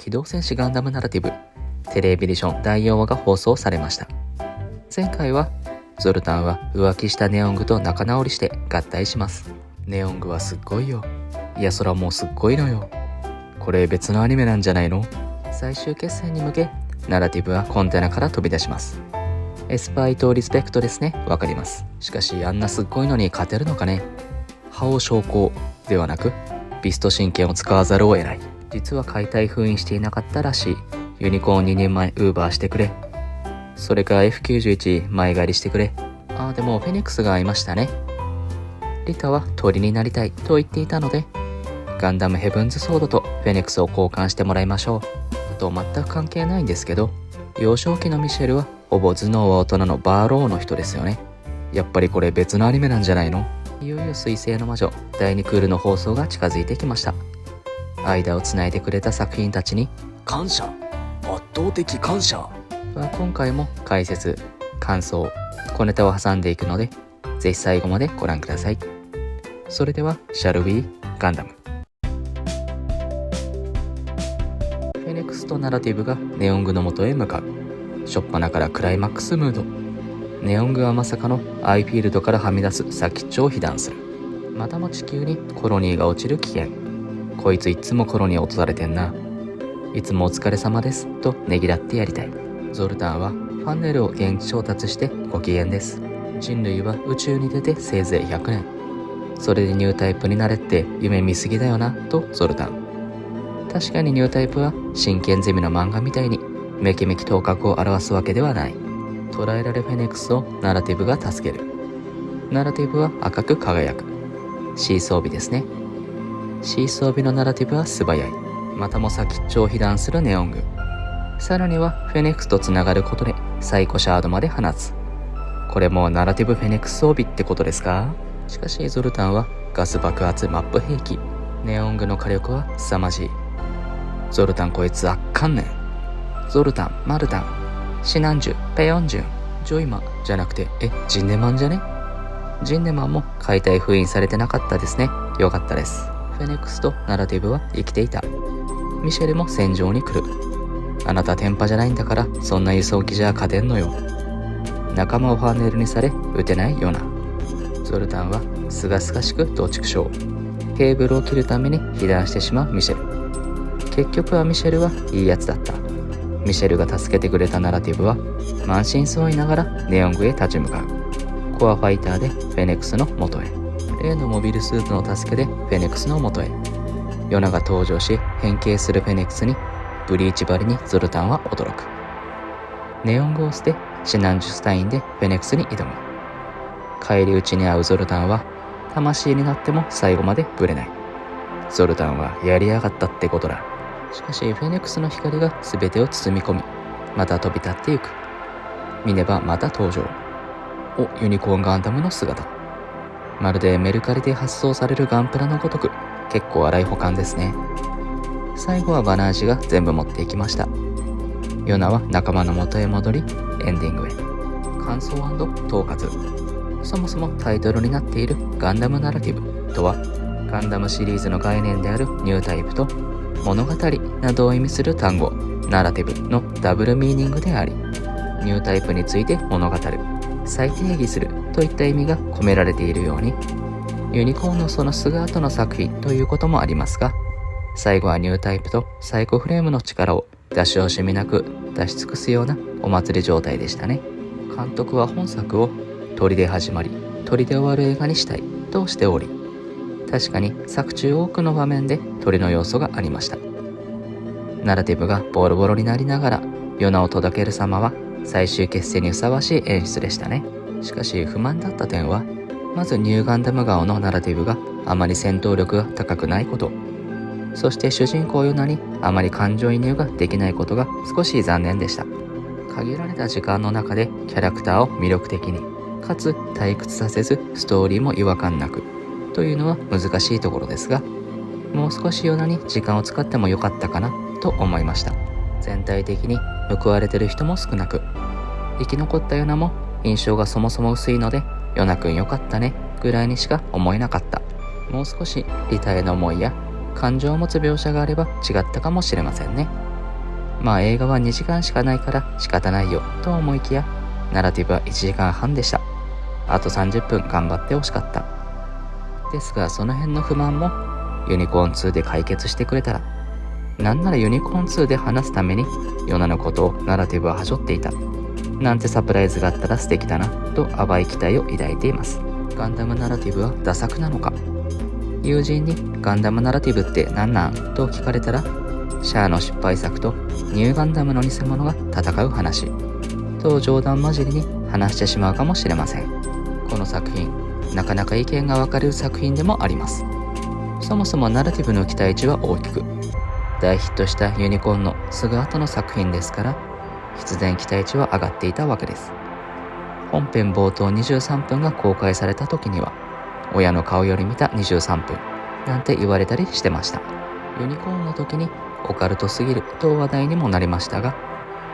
機動戦士ガンダムナラティブテレビジョン第4話が放送されました。前回はゾルタンは浮気したネオングと仲直りして合体します。ネオングはすっごいよ。いや、そらもうすっごいのよ。これ別のアニメなんじゃないの？最終決戦に向けナラティブはコンテナから飛び出します。エスパイとリスペクトですね。わかります。しかしあんなすっごいのに勝てるのかね。覇王昇降ではなくビスト神剣を使わざるを得ない。実は解体封印していなかったらしい。ユニコーン2人前ウーバーしてくれ。それか F91 前借りしてくれ。でもフェニックスがいましたね。リタは鳥になりたいと言っていたのでガンダムヘブンズソードとフェニックスを交換してもらいましょう。あと全く関係ないんですけど、幼少期のミシェルはほぼ頭脳は大人のバーローの人ですよね。やっぱりこれ別のアニメなんじゃないの？いよいよ水星の魔女第2クールの放送が近づいてきました。間をつないでくれた作品たちに感謝、圧倒的感謝は今回も解説、感想、小ネタを挟んでいくのでぜひ最後までご覧ください。それではシャルウィーガンダム。フェニックスとナラティブがネオングの元へ向かう。初っ端からクライマックスムード。ネオングはまさかのアイフィールドからはみ出す先っちょを被弾する。またも地球にコロニーが落ちる危険。こいついつもコロニー落とされてんな。いつもお疲れ様ですとねぎらってやりたい。ゾルタンはファンネルを現地調達してご機嫌です。人類は宇宙に出てせいぜい100年。それでニュータイプになれって夢見すぎだよなとゾルタン。確かにニュータイプは真剣ゼミの漫画みたいにめきめき頭角を表すわけではない。捕らえられフェニックスをナラティブが助ける。ナラティブは赤く輝く。シー装備ですね。シー装備のナラティブは素早い。またも先っちょを被弾するネオング。さらにはフェニックスとつながることでサイコシャードまで放つ。これもナラティブフェニックス装備ってことですか？しかしゾルタンはガス爆発マップ兵器。ネオングの火力は凄まじい。ゾルタンこいつあっかんねん。ゾルタン、マルタン、シナンジュ、ペヨンジュン、ジョイマじゃなくてジンネマンじゃね？ジンネマンも解体封印されてなかったですね。よかったです。フェニックスとナラティブは生きていた。ミシェルも戦場に来る。あなたテンパじゃないんだからそんな輸送機じゃ勝てんのよ。仲間をファーネルにされ撃てないよな。ゾルタンはすがすがしく同畜生。ケーブルを切るために被弾してしまうミシェル。結局はミシェルはいいやつだった。ミシェルが助けてくれたナラティブは満身創痍ながらネオングへ立ち向かう。コアファイターでフェニックスの元へ。例のモビルスーツの助けでフェニックスの元へ。ヨナが登場し変形するフェニックスにブリーチ張りにゾルタンは驚く。ネオングを捨てシナンジュスタインでフェニックスに挑む。返り討ちに遭うゾルタンは魂になっても最後までブレない。ゾルタンはやりやがったってことだ。しかしフェニックスの光が全てを包み込みまた飛び立ってゆく。ミネバまた登場。ユニコーンガンダムの姿。まるでメルカリで発送されるガンプラのごとく結構荒い保管ですね。最後はバナージが全部持っていきました。ヨナは仲間の元へ戻りエンディングへ。感想&統括。そもそもタイトルになっているガンダムナラティブとはガンダムシリーズの概念であるニュータイプと物語などを意味する単語ナラティブのダブルミーニングであり、ニュータイプについて物語る、再定義するといった意味が込められているように、ユニコーンのそのすぐ後の作品ということもありますが、最後はニュータイプとサイコフレームの力を出し惜しみなく出し尽くすようなお祭り状態でしたね。監督は本作を鳥で始まり鳥で終わる映画にしたいとしており、確かに作中多くの場面で鳥の要素がありました。ナラティブがボロボロになりながらヨナを届ける様は最終決戦にふさわしい演出でしたね。しかし不満だった点は、まずニューガンダム顔のナラティブがあまり戦闘力が高くないこと、そして主人公ヨナにあまり感情移入ができないことが少し残念でした。限られた時間の中でキャラクターを魅力的にかつ退屈させずストーリーも違和感なくというのは難しいところですが、もう少しヨナに時間を使ってもよかったかなと思いました。全体的に報われてる人も少なく、生き残ったヨナも印象がそもそも薄いのでヨナくんよかったねぐらいにしか思えなかった。もう少しリタへの思いや感情を持つ描写があれば違ったかもしれませんね。まあ映画は2時間しかないから仕方ないよと思いきや、ナラティブは1時間半でした。あと30分頑張ってほしかった。ですがその辺の不満もユニコーン2で解決してくれたら、なんならユニコーン2で話すためにヨナのことをナラティブははしょっていたなんてサプライズがあったら素敵だなと淡い期待を抱いています。ガンダムナラティブはダ作なのか。友人にガンダムナラティブって何なんと聞かれたら、シャアの失敗作とニューガンダムの偽物が戦う話と冗談交じりに話してしまうかもしれません。この作品、なかなか意見が分かれる作品でもあります。そもそもナラティブの期待値は大きく、大ヒットしたユニコーンのすぐ後の作品ですから、必然期待値は上がっていたわけです。本編冒頭23分が公開された時には、親の顔より見た23分なんて言われたりしてました。ユニコーンの時にオカルトすぎると話題にもなりましたが、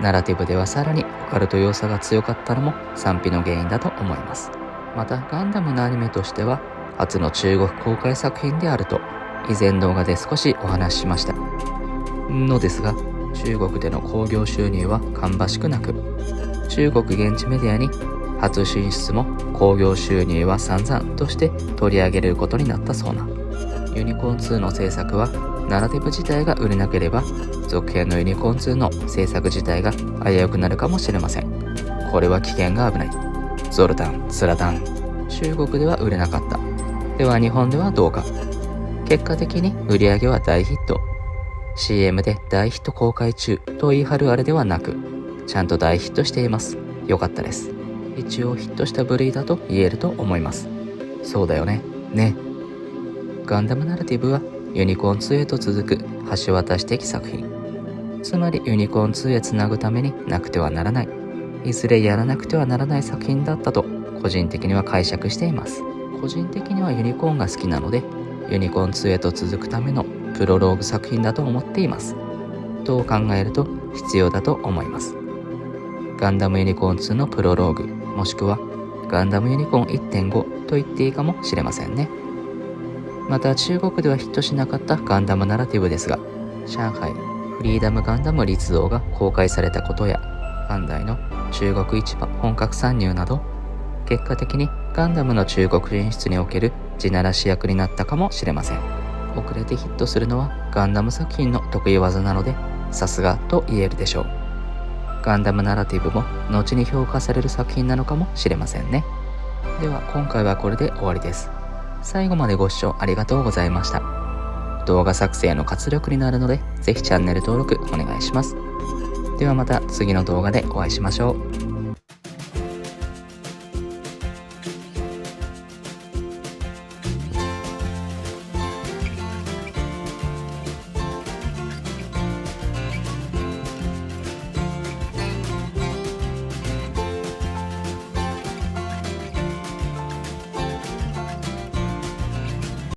ナラティブではさらにオカルト要素が強かったのも賛否の原因だと思います。またガンダムのアニメとしては初の中国公開作品であると以前動画で少しお話ししましたのですが、中国での興行収入は芳しくなく、中国現地メディアに初進出も興行収入は散々として取り上げることになったそうな。ユニコーン2の制作はナラティブ自体が売れなければ続編のユニコーン2の制作自体が危うくなるかもしれません。これは危険が危ない。ゾルタン、スラタン。中国では売れなかった。では日本ではどうか。結果的に売り上げは大ヒット。CM で大ヒット公開中と言い張るあれではなく、ちゃんと大ヒットしています。よかったです。一応ヒットした部類だと言えると思います。そうだよね。ね。ガンダムナラティブはユニコーン2へと続く橋渡し的作品。つまりユニコーン2へつなぐためになくてはならない、いずれやらなくてはならない作品だったと個人的には解釈しています。個人的にはユニコーンが好きなので、ユニコーン2へと続くためのプロローグ作品だと思っています。と考えると必要だと思います。ガンダムユニコーン2のプロローグ、もしくはガンダムユニコーン 1.5 と言っていいかもしれませんね。また中国ではヒットしなかったガンダムナラティブですが、上海フリーダムガンダム立像が公開されたことや、バンダイの中国市場本格参入など、結果的にガンダムの中国進出における地ならし役になったかもしれません。遅れてヒットするのはガンダム作品の得意技なので、さすがと言えるでしょう。ガンダムナラティブも後に評価される作品なのかもしれませんね。では今回はこれで終わりです。最後までご視聴ありがとうございました。動画作成の活力になるので、ぜひチャンネル登録お願いします。ではまた次の動画でお会いしましょう。